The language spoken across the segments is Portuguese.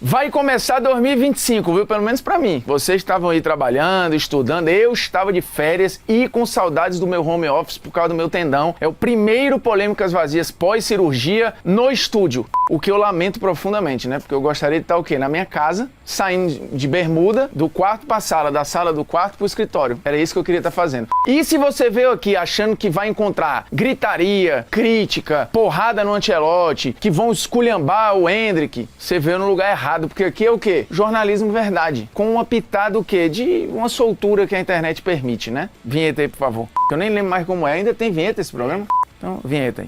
Vai começar 2025, viu? Pelo menos pra mim. Vocês estavam aí trabalhando, estudando, eu estava de férias e com saudades do meu home office por causa do meu tendão. É o primeiro Polêmicas Vazias pós-cirurgia no estúdio. O que eu lamento profundamente, né? Porque eu gostaria de estar o quê? Na minha casa, saindo de bermuda, do quarto pra sala, da sala do quarto pro escritório. Era isso que eu queria estar fazendo. E se você veio aqui achando que vai encontrar gritaria, crítica, porrada no Ancelotti, que vão esculhambar o Endrick, você veio no lugar errado, porque aqui é o quê? Jornalismo verdade. Com uma pitada o quê? De uma soltura que a internet permite, né? Vinheta aí, por favor. Eu nem lembro mais como é. Ainda tem vinheta esse programa? Então, vinheta aí.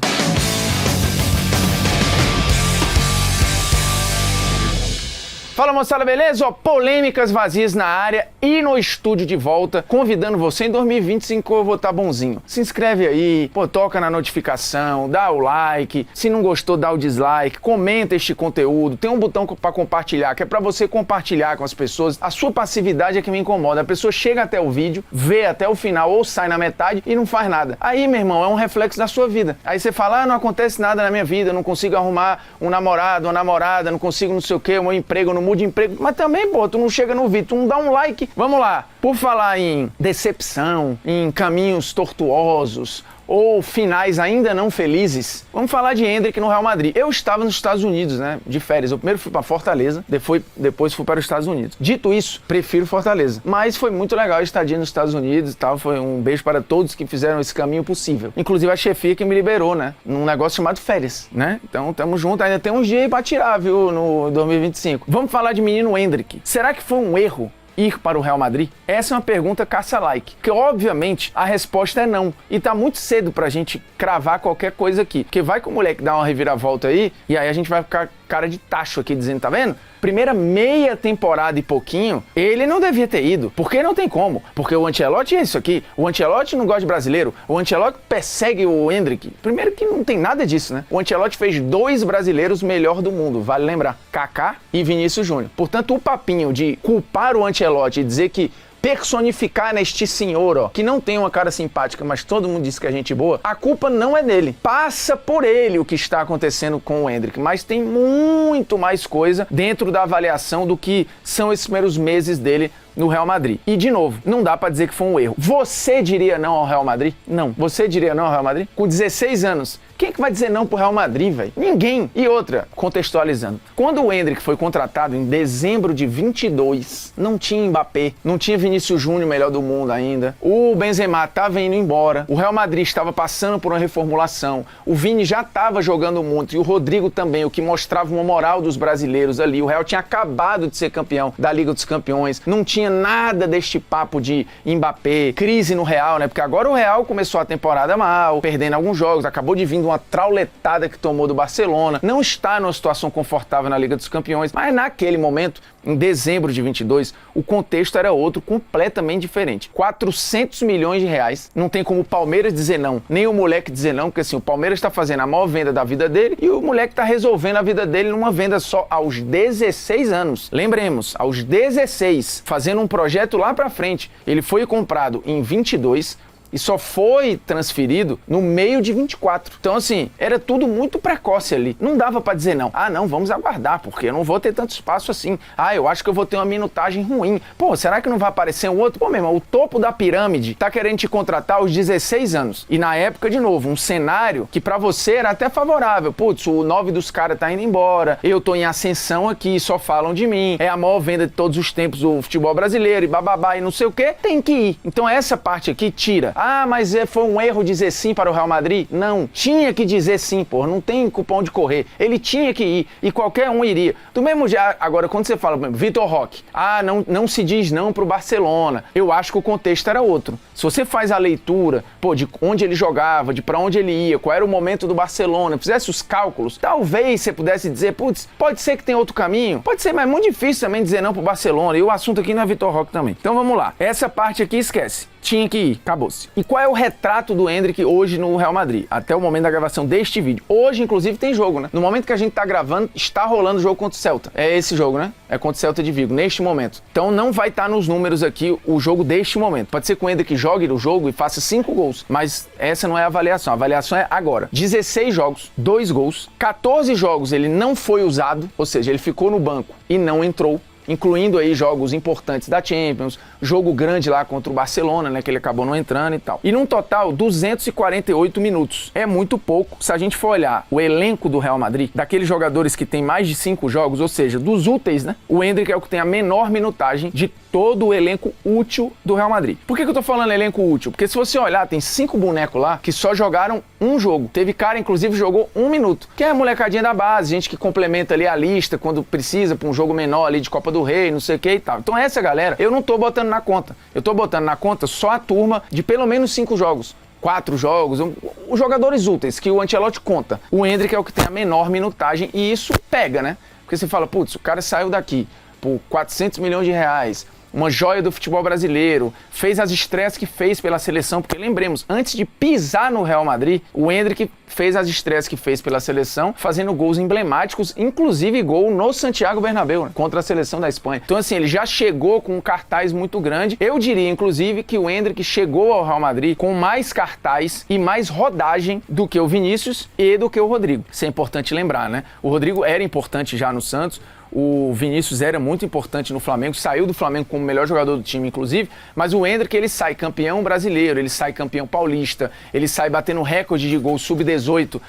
Fala, moçada, beleza? Ó, Polêmicas Vazias na área e no estúdio de volta, convidando você em 2025 eu vou estar bonzinho. Se inscreve aí, pô, toca na notificação, dá o like, se não gostou dá o dislike, comenta este conteúdo, tem um botão para compartilhar, que é para você compartilhar com as pessoas. A sua passividade é que me incomoda, a pessoa chega até o vídeo, vê até o final ou sai na metade e não faz nada. Aí, meu irmão, é um reflexo da sua vida. Aí você fala, não acontece nada na minha vida, eu não consigo arrumar um namorado, uma namorada, não consigo não sei o que, o meu emprego não muda de emprego, mas também, pô, tu não chega no vídeo, tu não dá um like. Vamos lá, por falar em decepção, em caminhos tortuosos ou finais ainda não felizes, vamos falar de Endrick no Real Madrid. Eu estava nos Estados Unidos, né, de férias. Eu primeiro fui para Fortaleza, depois fui para os Estados Unidos. Dito isso, prefiro Fortaleza. Mas foi muito legal a estadia nos Estados Unidos e tal. Foi um beijo para todos que fizeram esse caminho possível. Inclusive a chefia que me liberou, né, num negócio chamado férias, né? Então tamo junto, ainda tem uns dias aí para tirar, viu, no 2025. Vamos falar de menino Endrick. Será que foi um erro ir para o Real Madrid? Essa é uma pergunta caça-like, que obviamente a resposta é não. E tá muito cedo pra gente cravar qualquer coisa aqui, porque vai que o moleque dá uma reviravolta aí, e aí a gente vai ficar cara de tacho aqui dizendo, tá vendo? Primeira meia temporada e pouquinho, ele não devia ter ido, porque não tem como, porque o Ancelotti é isso aqui, o Ancelotti não gosta de brasileiro, o Ancelotti persegue o Endrick. Primeiro que não tem nada disso, né? O Ancelotti fez 2 brasileiros melhor do mundo, vale lembrar, Kaká e Vinícius Júnior. Portanto, o papinho de culpar o Ancelotti e dizer que personificar neste senhor, ó, que não tem uma cara simpática, mas todo mundo diz que é gente boa, a culpa não é dele. Passa por ele o que está acontecendo com o Endrick, mas tem muito mais coisa dentro da avaliação do que são esses primeiros meses dele no Real Madrid. E, de novo, não dá pra dizer que foi um erro. Você diria não ao Real Madrid? Não. Você diria não ao Real Madrid? Com 16 anos. Quem é que vai dizer não pro Real Madrid, velho? Ninguém. E outra, contextualizando. Quando o Endrick foi contratado em dezembro de 22, não tinha Mbappé, não tinha Vinícius Júnior, melhor do mundo ainda. O Benzema estava indo embora. O Real Madrid estava passando por uma reformulação. O Vini já estava jogando muito e o Rodrigo também, o que mostrava uma moral dos brasileiros ali. O Real tinha acabado de ser campeão da Liga dos Campeões. Não tinha nada deste papo de Mbappé, crise no Real, né? Porque agora o Real começou a temporada mal, perdendo alguns jogos, acabou de vir de uma trauletada que tomou do Barcelona, não está numa situação confortável na Liga dos Campeões, mas naquele momento, em dezembro de 22, o contexto era outro, completamente diferente. 400 milhões de reais, não tem como o Palmeiras dizer não, nem o moleque dizer não, porque assim, o Palmeiras está fazendo a maior venda da vida dele e o moleque está resolvendo a vida dele numa venda só aos 16 anos. Lembremos, aos 16, fazendo um projeto lá pra frente. Ele foi comprado em 22 e só foi transferido no meio de 24. Então, assim, era tudo muito precoce ali. Não dava pra dizer não. Ah, não, vamos aguardar, porque eu não vou ter tanto espaço assim. Ah, eu acho que eu vou ter uma minutagem ruim. Pô, será que não vai aparecer um outro? Pô, meu irmão, o topo da pirâmide tá querendo te contratar aos 16 anos. E na época, de novo, um cenário que pra você era até favorável. Putz, o 9 dos caras tá indo embora, eu tô em ascensão aqui, só falam de mim, é a maior venda de todos os tempos do futebol brasileiro e bababá e não sei o quê. Tem que ir. Então essa parte aqui tira. Ah, mas foi um erro dizer sim para o Real Madrid? Não, tinha que dizer sim, pô, não tem cupom de correr. Ele tinha que ir e qualquer um iria. Do mesmo jeito, agora quando você fala, Vitor Roque, não se diz não pro Barcelona. Eu acho que o contexto era outro. Se você faz a leitura, pô, de onde ele jogava, de para onde ele ia, qual era o momento do Barcelona, fizesse os cálculos, talvez você pudesse dizer, putz, pode ser que tem outro caminho, pode ser, mas é muito difícil também dizer não pro Barcelona. E o assunto aqui não é Vitor Roque também. Então vamos lá. Essa parte aqui esquece. Tinha que ir, acabou-se. Vinícius. E qual é o retrato do Endrick hoje no Real Madrid? Até o momento da gravação deste vídeo. Hoje, inclusive, tem jogo, né? No momento que a gente tá gravando, está rolando o jogo contra o Celta. É esse jogo, né? É contra o Celta de Vigo, neste momento. Então não vai estar nos números aqui o jogo deste momento. Pode ser que o Endrick jogue no jogo e faça 5 gols, mas essa não é a avaliação. A avaliação é agora. 16 jogos, 2 gols, 14 jogos ele não foi usado, ou seja, ele ficou no banco e não entrou, incluindo aí jogos importantes da Champions, jogo grande lá contra o Barcelona, né, que ele acabou não entrando e tal. E num total, 248 minutos. É muito pouco. Se a gente for olhar o elenco do Real Madrid, daqueles jogadores que tem mais de 5 jogos, ou seja, dos úteis, né, o Endrick é o que tem a menor minutagem de todo o elenco útil do Real Madrid. Por que eu tô falando elenco útil? Porque se você olhar, tem 5 bonecos lá que só jogaram um jogo. Teve cara, inclusive, jogou 1 minuto. Que é a molecadinha da base, gente que complementa ali a lista quando precisa pra um jogo menor ali de Copa do Rei, não sei o que e tal. Então essa galera, eu não tô botando na conta. Eu tô botando na conta só a turma de pelo menos 5 jogos. 4 jogos, os jogadores úteis que o Ancelotti conta. O Endrick é o que tem a menor minutagem e isso pega, né? Porque você fala, putz, o cara saiu daqui por 400 milhões de reais, uma joia do futebol brasileiro, fez as estreias que fez pela seleção, porque lembremos, antes de pisar no Real Madrid, o Endrick fez as estreias que fez pela seleção, fazendo gols emblemáticos, inclusive gol no Santiago Bernabéu, né, contra a seleção da Espanha. Então assim, ele já chegou com um cartaz muito grande. Eu diria, inclusive, que o Endrick chegou ao Real Madrid com mais cartaz e mais rodagem do que o Vinícius e do que o Rodrigo. Isso é importante lembrar, né? O Rodrigo era importante já no Santos, o Vinícius era muito importante no Flamengo, saiu do Flamengo como o melhor jogador do time, inclusive, mas o Endrick, ele sai campeão brasileiro, ele sai campeão paulista, ele sai batendo recorde de gol sub-18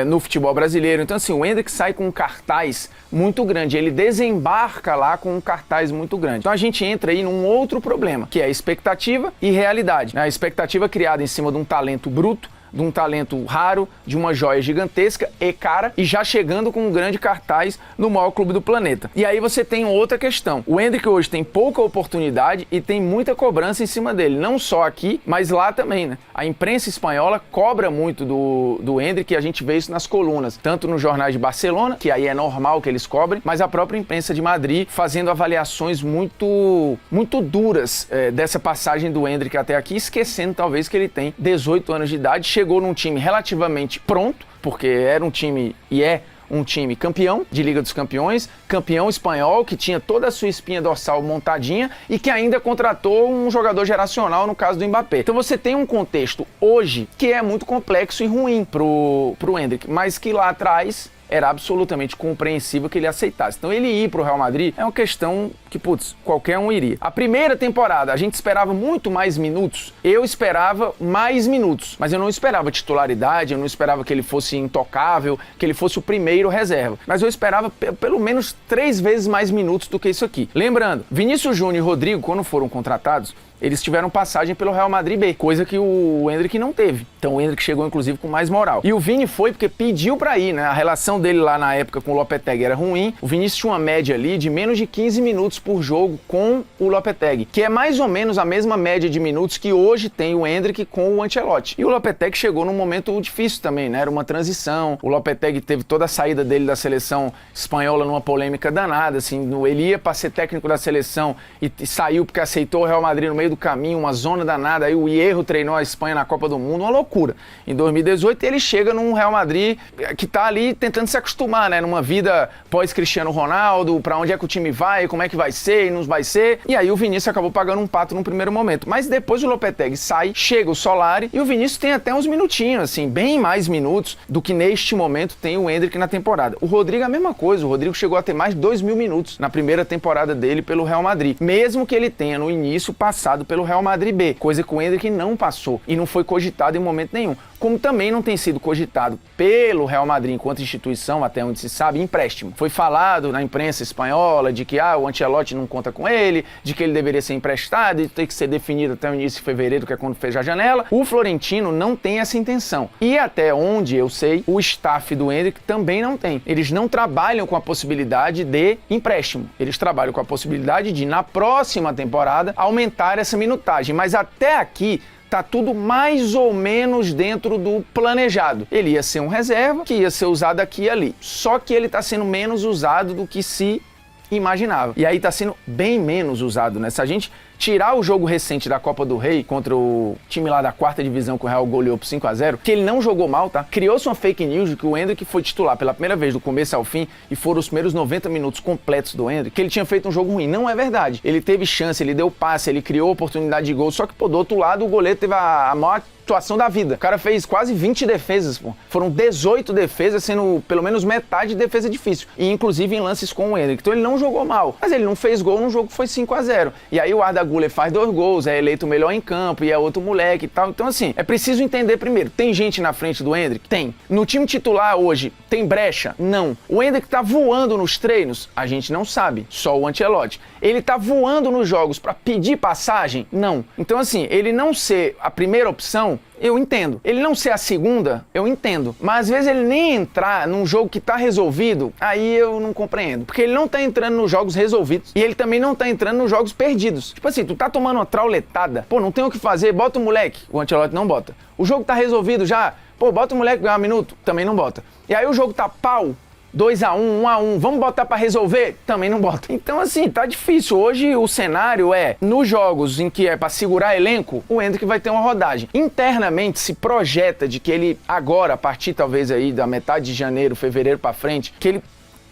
no futebol brasileiro. Então assim, o Endrick sai com um cartaz muito grande, ele desembarca lá com um cartaz muito grande. Então a gente entra aí num outro problema, que é expectativa e realidade. A expectativa criada em cima de um talento bruto, de um talento raro, de uma joia gigantesca e cara, e já chegando com um grande cartaz no maior clube do planeta. E aí você tem outra questão. O Endrick hoje tem pouca oportunidade e tem muita cobrança em cima dele, não só aqui, mas lá também, né? A imprensa espanhola cobra muito do Endrick, e a gente vê isso nas colunas, tanto nos jornais de Barcelona, que aí é normal que eles cobrem, mas a própria imprensa de Madrid fazendo avaliações muito duras dessa passagem do Endrick até aqui, esquecendo talvez que ele tem 18 anos de idade, chegou num time relativamente pronto, porque era um time e é um time campeão de Liga dos Campeões, campeão espanhol, que tinha toda a sua espinha dorsal montadinha e que ainda contratou um jogador geracional, no caso do Mbappé. Então você tem um contexto hoje que é muito complexo e ruim pro Endrick, mas que lá atrás era absolutamente compreensível que ele aceitasse. Então ele ir pro Real Madrid é uma questão que, putz, qualquer um iria. A primeira temporada a gente esperava muito mais minutos, eu esperava mais minutos, mas eu não esperava titularidade, eu não esperava que ele fosse intocável, que ele fosse o primeiro reserva, mas eu esperava pelo menos 3 vezes mais minutos do que isso aqui. Lembrando, Vinícius Júnior e Rodrigo, quando foram contratados, eles tiveram passagem pelo Real Madrid B, coisa que o Endrick não teve. Então o Endrick chegou, inclusive, com mais moral. E o Vini foi porque pediu pra ir, né? A relação dele lá na época com o Lopetegui era ruim. O Vinícius tinha uma média ali de menos de 15 minutos por jogo com o Lopetegui, que é mais ou menos a mesma média de minutos que hoje tem o Endrick com o Ancelotti. E o Lopetegui chegou num momento difícil também, né? Era uma transição. O Lopetegui teve toda a saída dele da seleção espanhola numa polêmica danada, assim. Ele ia pra ser técnico da seleção e saiu porque aceitou o Real Madrid no meio do caminho, uma zona danada. Aí o Hierro treinou a Espanha na Copa do Mundo, uma loucura. Em 2018 ele chega num Real Madrid que tá ali tentando se acostumar, né? Numa vida pós-Cristiano Ronaldo, pra onde é que o time vai, como é que vai ser e não vai ser. E aí o Vinícius acabou pagando um pato num primeiro momento. Mas depois o Lopetegui sai, chega o Solari e o Vinícius tem até uns minutinhos, assim, bem mais minutos do que neste momento tem o Endrick na temporada. O Rodrigo é a mesma coisa, o Rodrigo chegou a ter mais de 2.000 minutos na primeira temporada dele pelo Real Madrid, mesmo que ele tenha no início passado pelo Real Madrid B, coisa que o Endrick não passou e não foi cogitado em momento nenhum. Como também não tem sido cogitado pelo Real Madrid enquanto instituição, até onde se sabe, empréstimo. Foi falado na imprensa espanhola de que o Ancelotti não conta com ele, de que ele deveria ser emprestado e tem que ser definido até o início de fevereiro, que é quando fecha a janela. O Florentino não tem essa intenção. E até onde eu sei, o staff do Endrick também não tem. Eles não trabalham com a possibilidade de empréstimo. Eles trabalham com a possibilidade de, na próxima temporada, aumentar essa minutagem. Mas até aqui, tá tudo mais ou menos dentro do planejado. Ele ia ser um reserva, que ia ser usado aqui e ali. Só que ele tá sendo menos usado do que se imaginava. E aí tá sendo bem menos usado, né? Se a gente tirar o jogo recente da Copa do Rei contra o time lá da 4ª divisão que o Real goleou por 5-0, que ele não jogou mal, tá? Criou-se uma fake news de que o Endrick foi titular pela primeira vez do começo ao fim e foram os primeiros 90 minutos completos do Endrick, que ele tinha feito um jogo ruim. Não é verdade. Ele teve chance, ele deu passe, ele criou oportunidade de gol, só que, pô, do outro lado o goleiro teve a maior atuação da vida. O cara fez quase 20 defesas, pô. Foram 18 defesas, sendo pelo menos metade de defesa difícil. E inclusive em lances com o Endrick. Então ele não jogou mal. Mas ele não fez gol num jogo que foi 5-0. E aí o Arda Güler faz 2 gols, é eleito o melhor em campo e é outro moleque e tal. Então assim, é preciso entender primeiro. Tem gente na frente do Endrick? Tem. No time titular hoje, tem brecha? Não. O Endrick tá voando nos treinos? A gente não sabe. Só o Ancelotti. Ele tá voando nos jogos pra pedir passagem? Não. Então assim, ele não ser a primeira opção, eu entendo. Ele não ser a segunda, eu entendo. Mas às vezes ele nem entrar num jogo que tá resolvido, aí eu não compreendo. Porque ele não tá entrando nos jogos resolvidos e ele também não tá entrando nos jogos perdidos. Tipo assim, tu tá tomando uma trauletada, pô, não tem o que fazer, bota o moleque. O Ancelotti não bota. O jogo tá resolvido já, pô, bota o moleque ganhar 1 minuto, também não bota. E aí o jogo tá pau, 2-1, 1-1, vamos botar pra resolver? Também não bota. Então assim, tá difícil. Hoje o cenário é, nos jogos em que é pra segurar elenco, o Endrick vai ter uma rodagem. Internamente se projeta de que ele agora, a partir talvez aí da metade de janeiro, fevereiro pra frente, que ele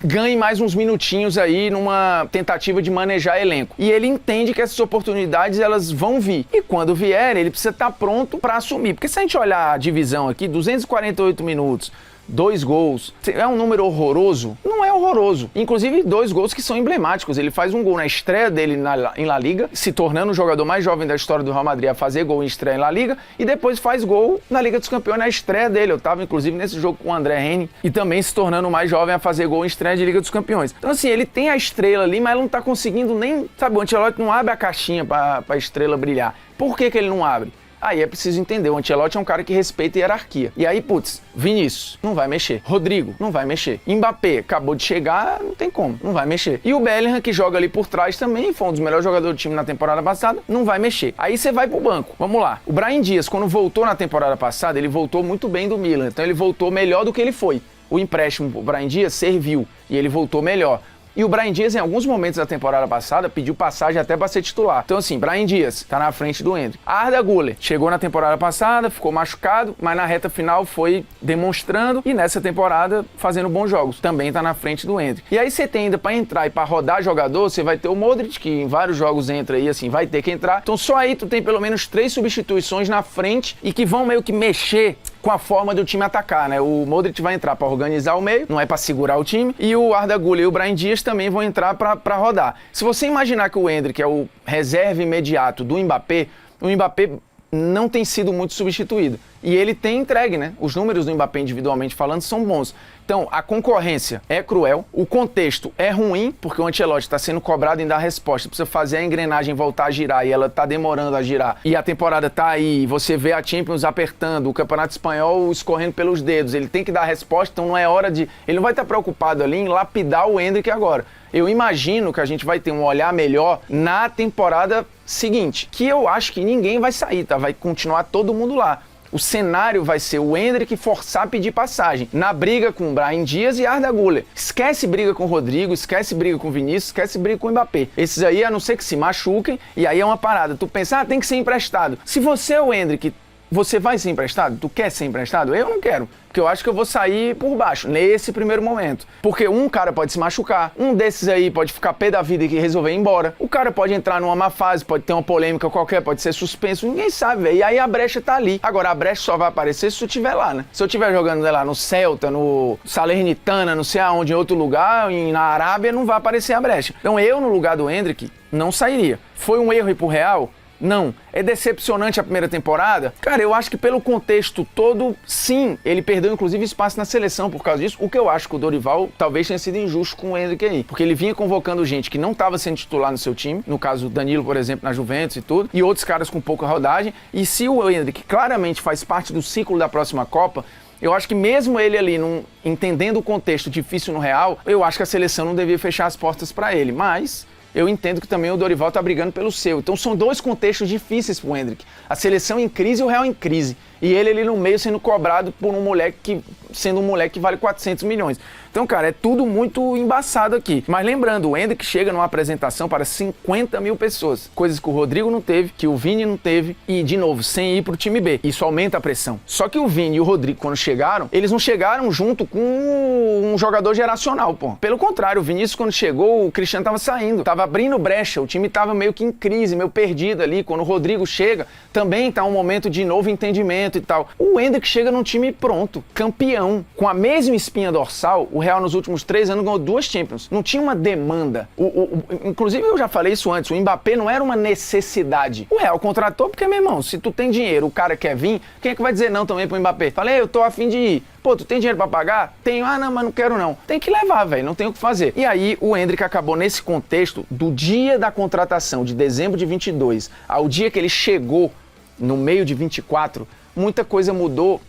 ganhe mais uns minutinhos aí numa tentativa de manejar elenco. E ele entende que essas oportunidades, elas vão vir. E quando vier, ele precisa estar pronto pra assumir. Porque se a gente olhar a divisão aqui, 248 minutos, 2 gols. É um número horroroso? Não é horroroso. Inclusive, 2 gols que são emblemáticos. Ele faz um gol na estreia dele em La Liga, se tornando o jogador mais jovem da história do Real Madrid a fazer gol em estreia em La Liga, e depois faz gol na Liga dos Campeões na estreia dele. Eu tava, inclusive, nesse jogo com o André Henning, e também se tornando o mais jovem a fazer gol em estreia de Liga dos Campeões. Então, assim, ele tem a estrela ali, mas ele não tá conseguindo nem... Sabe, o Ancelotti não abre a caixinha pra estrela brilhar. Por que que ele não abre? Aí é preciso entender, o Ancelotti é um cara que respeita a hierarquia. E aí, putz, Vinícius, não vai mexer. Rodrigo, não vai mexer. Mbappé, acabou de chegar, não tem como, não vai mexer. E o Bellingham, que joga ali por trás também, foi um dos melhores jogadores do time na temporada passada, não vai mexer. Aí você vai pro banco. Vamos lá. O Brahim Dias, quando voltou na temporada passada, ele voltou muito bem do Milan. Então ele voltou melhor do que ele foi. O empréstimo pro Brahim Dias serviu e ele voltou melhor. E o Brahim Dias, em alguns momentos da temporada passada, pediu passagem até para ser titular. Então assim, Brahim Dias tá na frente do Endrick. Arda Güler chegou na temporada passada, ficou machucado, mas na reta final foi demonstrando e nessa temporada fazendo bons jogos. Também tá na frente do Endrick. E aí você tem ainda para entrar e para rodar jogador, você vai ter o Modric, que em vários jogos entra aí, assim, vai ter que entrar. Então só aí tu tem pelo menos 3 substituições na frente e que vão meio que mexer com a forma do time atacar, né? O Modric vai entrar para organizar o meio, não é para segurar o time, e o Arda Güler e o Brahim Dias também vão entrar para rodar. Se você imaginar que o Endrick é o reserva imediato do Mbappé, o Mbappé não tem sido muito substituído. E ele tem entregue, né? Os números do Mbappé individualmente falando são bons. Então, a concorrência é cruel, o contexto é ruim, porque o Ancelotti está sendo cobrado em dar resposta, precisa fazer a engrenagem voltar a girar e ela está demorando a girar. E a temporada tá aí, você vê a Champions apertando, o Campeonato Espanhol escorrendo pelos dedos, ele tem que dar resposta, então não é hora de... Ele não vai estar preocupado ali em lapidar o Endrick agora. Eu imagino que a gente vai ter um olhar melhor na temporada seguinte, que eu acho que ninguém vai sair, tá? Vai continuar todo mundo lá. O cenário vai ser o Endrick forçar a pedir passagem na briga com o Brahim Dias e Arda Güler. Esquece briga com o Rodrigo, esquece briga com o Vinícius, esquece briga com o Mbappé. Esses aí, a não ser que se machuquem, e aí é uma parada. Tu pensa, tem que ser emprestado. Se você é o Endrick, você vai ser emprestado? Tu quer ser emprestado? Eu não quero. Porque eu acho que eu vou sair por baixo, nesse primeiro momento. Porque um cara pode se machucar, um desses aí pode ficar pé da vida e resolver ir embora. O cara pode entrar numa má fase, pode ter uma polêmica qualquer, pode ser suspenso, ninguém sabe, velho. E aí a brecha tá ali. Agora, a brecha só vai aparecer se tu estiver lá, né? Se eu estiver jogando, sei lá, no Celta, no Salernitana, não sei aonde, em outro lugar, na Arábia, não vai aparecer a brecha. Então eu, no lugar do Endrick, não sairia. Foi um erro ir pro Real? Não. É decepcionante a primeira temporada? Cara, eu acho que pelo contexto todo, sim, ele perdeu inclusive espaço na seleção por causa disso, o que eu acho que o Dorival talvez tenha sido injusto com o Endrick aí, porque ele vinha convocando gente que não estava sendo titular no seu time, no caso o Danilo, por exemplo, na Juventus e tudo, e outros caras com pouca rodagem, e se o Endrick claramente faz parte do ciclo da próxima Copa, eu acho que mesmo ele ali, entendendo o contexto difícil no Real, eu acho que a seleção não devia fechar as portas para ele, mas... eu entendo que também o Dorival tá brigando pelo seu. Então são 2 contextos difíceis pro Endrick. A seleção em crise e o Real em crise. E ele ali no meio sendo cobrado por um moleque sendo um moleque que vale 400 milhões. Então, cara, é tudo muito embaçado aqui. Mas lembrando, o Endrick chega numa apresentação para 50 mil pessoas. Coisas que o Rodrigo não teve, que o Vini não teve e, de novo, sem ir pro time B. Isso aumenta a pressão. Só que o Vini e o Rodrigo, quando chegaram, eles não chegaram junto com um jogador geracional, pô. Pelo contrário, o Vinícius, quando chegou, o Cristiano tava saindo, tava abrindo brecha, o time tava meio que em crise, meio perdido ali. Quando o Rodrigo chega, também tá um momento de novo entendimento e tal. O Endrick chega num time pronto, campeão, com a mesma espinha dorsal. O Real nos últimos 3 anos ganhou 2 Champions. Não tinha uma demanda. Inclusive, eu já falei isso antes, o Mbappé não era uma necessidade. O Real contratou porque, meu irmão, se tu tem dinheiro, o cara quer vir, quem é que vai dizer não também pro Mbappé? Falei, eu tô a fim de ir. Pô, tu tem dinheiro pra pagar? Tenho. Ah, não, mas não quero não. Tem que levar, velho, não tem o que fazer. E aí, o Endrick acabou nesse contexto do dia da contratação, de dezembro de 22, ao dia que ele chegou no meio de 24, muita coisa mudou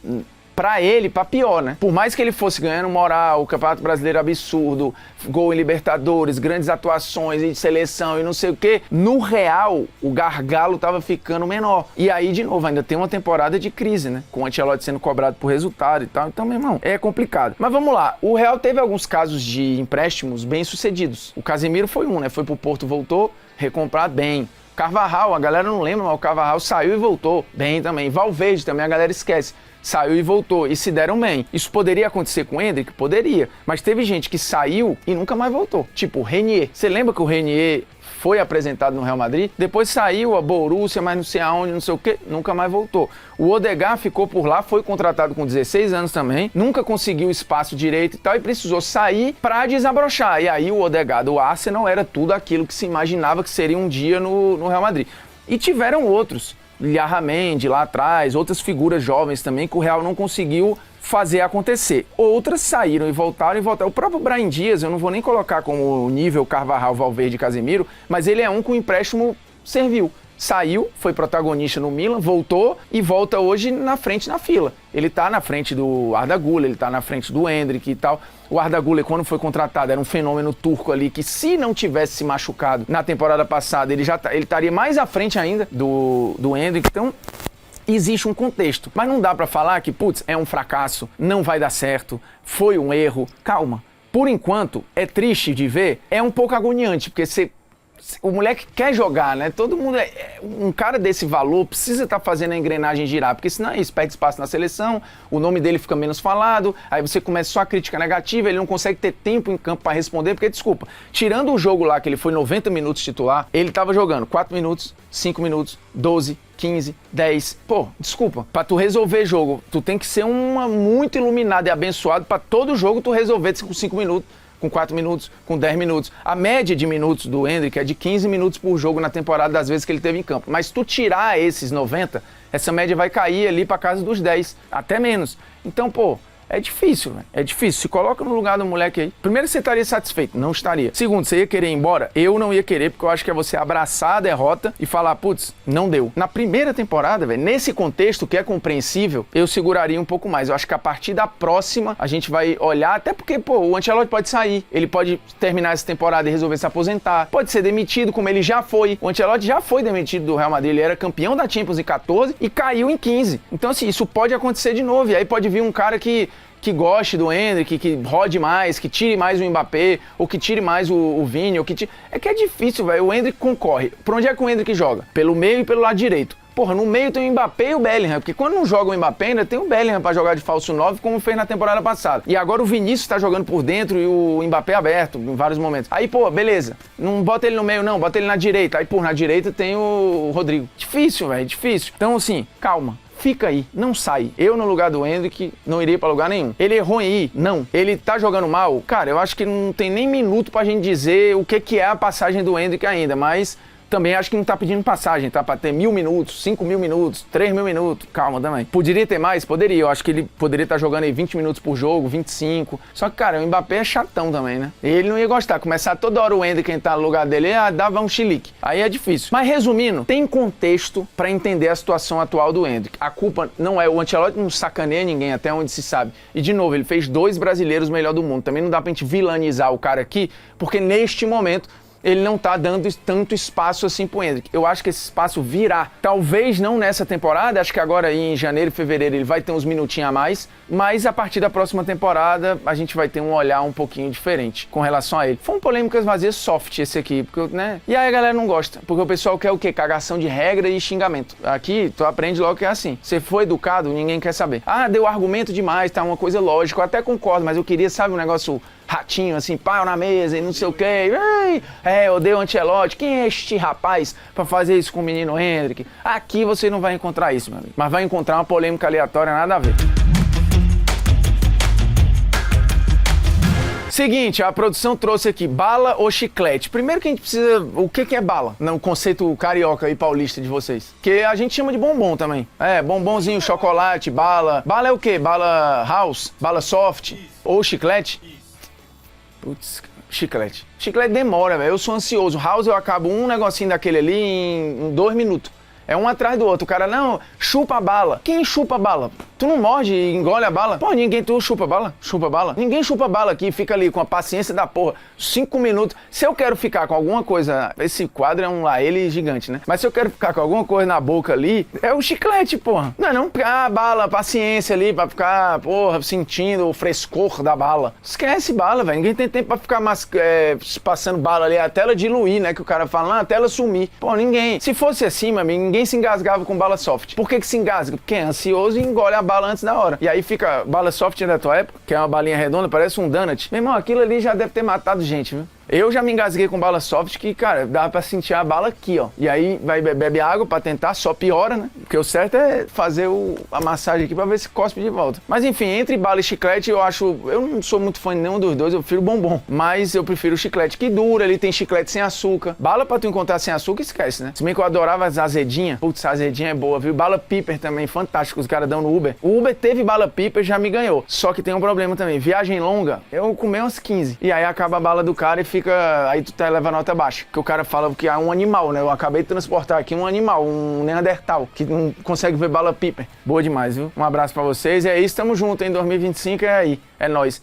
pra ele, pra pior, né? Por mais que ele fosse ganhando moral, o Campeonato Brasileiro absurdo, gol em Libertadores, grandes atuações em seleção e não sei o quê, no Real, o gargalo tava ficando menor. E aí, de novo, ainda tem uma temporada de crise, né? Com o Ancelotti sendo cobrado por resultado e tal. Então, meu irmão, é complicado. Mas vamos lá. O Real teve alguns casos de empréstimos bem-sucedidos. O Casemiro foi um, né? Foi pro Porto, voltou, recomprado bem. Carvajal, a galera não lembra, mas o Carvajal saiu e voltou bem também. Valverde também, a galera esquece. Saiu e voltou, e se deram bem. Isso poderia acontecer com o Endrick? Poderia. Mas teve gente que saiu e nunca mais voltou. Tipo o Renier. Você lembra que o Renier foi apresentado no Real Madrid? Depois saiu a Borussia, mas não sei aonde, não sei o quê, nunca mais voltou. O Odegaard ficou por lá, foi contratado com 16 anos também, nunca conseguiu espaço direito e tal, e precisou sair pra desabrochar. E aí o Odegaard, o Arsenal, era tudo aquilo que se imaginava que seria um dia no Real Madrid. E tiveram outros. Liarramendi lá atrás, outras figuras jovens também que o Real não conseguiu fazer acontecer. Outras saíram e voltaram. O próprio Brahim Dias, eu não vou nem colocar como nível Carvajal, Valverde e Casemiro, mas ele é um que o empréstimo serviu. Saiu, foi protagonista no Milan, voltou e volta hoje na frente na fila. Ele tá na frente do Arda Güler, ele tá na frente do Endrick e tal. O Arda Güler, quando foi contratado, era um fenômeno turco ali que, se não tivesse se machucado na temporada passada, ele estaria mais à frente ainda do Endrick. Então, existe um contexto. Mas não dá pra falar que, putz, é um fracasso, não vai dar certo, foi um erro. Calma. Por enquanto, é triste de ver, é um pouco agoniante, porque o moleque quer jogar, né? Todo mundo, um cara desse valor precisa estar fazendo a engrenagem girar, porque senão isso perde espaço na seleção, o nome dele fica menos falado, aí você começa só a crítica negativa, ele não consegue ter tempo em campo para responder, porque, desculpa, tirando o jogo lá que ele foi 90 minutos titular, ele tava jogando 4 minutos, 5 minutos, 12, 15, 10. Pô, desculpa, pra tu resolver jogo, tu tem que ser muito iluminado e abençoado pra todo jogo tu resolver com 5 minutos, com 4 minutos, com 10 minutos. A média de minutos do Endrick é de 15 minutos por jogo na temporada das vezes que ele teve em campo. Mas se tu tirar esses 90, essa média vai cair ali pra casa dos 10, até menos. Então, pô, é difícil, velho. É difícil. Se coloca no lugar do moleque aí. Primeiro, você estaria satisfeito. Não estaria. Segundo, você ia querer ir embora? Eu não ia querer, porque eu acho que é você abraçar a derrota e falar, putz, não deu. Na primeira temporada, velho, nesse contexto que é compreensível, eu seguraria um pouco mais. Eu acho que a partir da próxima, a gente vai olhar, até porque, pô, o Ancelotti pode sair. Ele pode terminar essa temporada e resolver se aposentar. Pode ser demitido, como ele já foi. O Ancelotti já foi demitido do Real Madrid. Ele era campeão da Champions em 14 e caiu em 15. Então, assim, isso pode acontecer de novo. E aí pode vir um cara que goste do Endrick, que rode mais, que tire mais o Mbappé, ou que tire mais o Vini, ou que tire... É que é difícil, velho. O Endrick concorre. Por onde é que o Endrick joga? Pelo meio e pelo lado direito. Porra, no meio tem o Mbappé e o Bellingham, porque quando não joga o Mbappé, ainda tem o Bellingham pra jogar de falso 9, como fez na temporada passada. E agora o Vinícius tá jogando por dentro e o Mbappé aberto em vários momentos. Aí, pô, beleza. Não bota ele no meio, não. Bota ele na direita. Aí, pô, na direita tem o Rodrigo. Difícil, velho, difícil. Então, assim, calma. Fica aí, não sai. Eu, no lugar do Endrick, não iria pra lugar nenhum. Ele errou em ir? Não. Ele tá jogando mal? Cara, eu acho que não tem nem minuto pra gente dizer o que é a passagem do Endrick ainda, mas também acho que não tá pedindo passagem, tá? Pra ter 1.000 minutos, 5.000 minutos, 3.000 minutos. Calma também. Poderia ter mais? Poderia. Eu acho que ele poderia estar jogando aí 20 minutos por jogo, 25. Só que, cara, o Mbappé é chatão também, né? Ele não ia gostar. Começar toda hora o Endrick entrar no lugar dele, dava um chilique. Aí é difícil. Mas resumindo, tem contexto pra entender a situação atual do Endrick. A culpa não é o Ancelotti, não sacaneia ninguém, até onde se sabe. E, de novo, ele fez 2 brasileiros melhor do mundo. Também não dá pra gente vilanizar o cara aqui, porque neste momento ele não tá dando tanto espaço assim pro Endrick. Eu acho que esse espaço virá. Talvez não nessa temporada, acho que agora aí em janeiro, fevereiro ele vai ter uns minutinhos a mais, mas a partir da próxima temporada a gente vai ter um olhar um pouquinho diferente com relação a ele. Foi um polêmicas vazias soft esse aqui, porque, né? E aí a galera não gosta, porque o pessoal quer o quê? Cagação de regra e xingamento. Aqui, tu aprende logo que é assim. Você foi educado, ninguém quer saber. Ah, deu argumento demais, tá? Uma coisa lógica, eu até concordo, mas eu queria, sabe, um negócio ratinho, assim, pau na mesa e não sei o quê. Eu odeio o Ancelotti. Quem é este rapaz pra fazer isso com o menino Endrick? Aqui você não vai encontrar isso, meu amigo. Mas vai encontrar uma polêmica aleatória, nada a ver. Seguinte, a produção trouxe aqui bala ou chiclete. Primeiro que a gente precisa... O que é bala? No conceito carioca e paulista de vocês. Que a gente chama de bombom também. É, bombonzinho, chocolate, bala. Bala é o quê? Bala house? Bala soft? Ou chiclete? Putz, chiclete. Chiclete demora, velho. Eu sou ansioso. House eu acabo um negocinho daquele ali em 2 minutos. É um atrás do outro. O cara, não, chupa a bala. Quem chupa a bala? Tu não morde e engole a bala? Pô, tu chupa bala? Chupa bala? Ninguém chupa bala aqui, fica ali com a paciência da porra. 5 minutos. Se eu quero ficar com alguma coisa... Esse quadro é um lá, ele gigante, né? Mas se eu quero ficar com alguma coisa na boca ali, é o chiclete, porra. Não é não? Ah, bala, paciência ali pra ficar, porra, sentindo o frescor da bala. Esquece bala, velho. Ninguém tem tempo pra ficar passando bala ali. A tela diluir, né? Que o cara fala, a tela sumir. Pô, ninguém. Se fosse assim, meu amigo, ninguém se engasgava com bala soft. Por que se engasga? Porque é ansioso e engole a bala antes da hora. E aí fica bala soft da tua época, que é uma balinha redonda, parece um donut. Meu irmão, aquilo ali já deve ter matado gente, viu? Eu já me engasguei com bala soft que, cara, dava pra sentir a bala aqui, ó. E aí bebe água pra tentar, só piora, né? Porque o certo é fazer a massagem aqui pra ver se cospe de volta. Mas enfim, entre bala e chiclete, eu não sou muito fã de nenhum dos dois, eu prefiro bombom. Mas eu prefiro o chiclete que dura, ele tem chiclete sem açúcar. Bala pra tu encontrar sem açúcar, esquece, né? Se bem que eu adorava as azedinhas. Putz, a azedinha é boa, viu? Bala piper também, fantástico, os caras dão no Uber. O Uber teve bala piper, já me ganhou. Só que tem um problema também, viagem longa, eu comi umas 15. E aí acaba a bala do cara e fica... Aí tu tá levando nota baixa. Que o cara fala que é um animal, né? Eu acabei de transportar aqui um animal, um Neandertal, que não consegue ver bala piper. Boa demais, viu? Um abraço pra vocês. E é isso, tamo junto, em 2025 é aí. É nóis.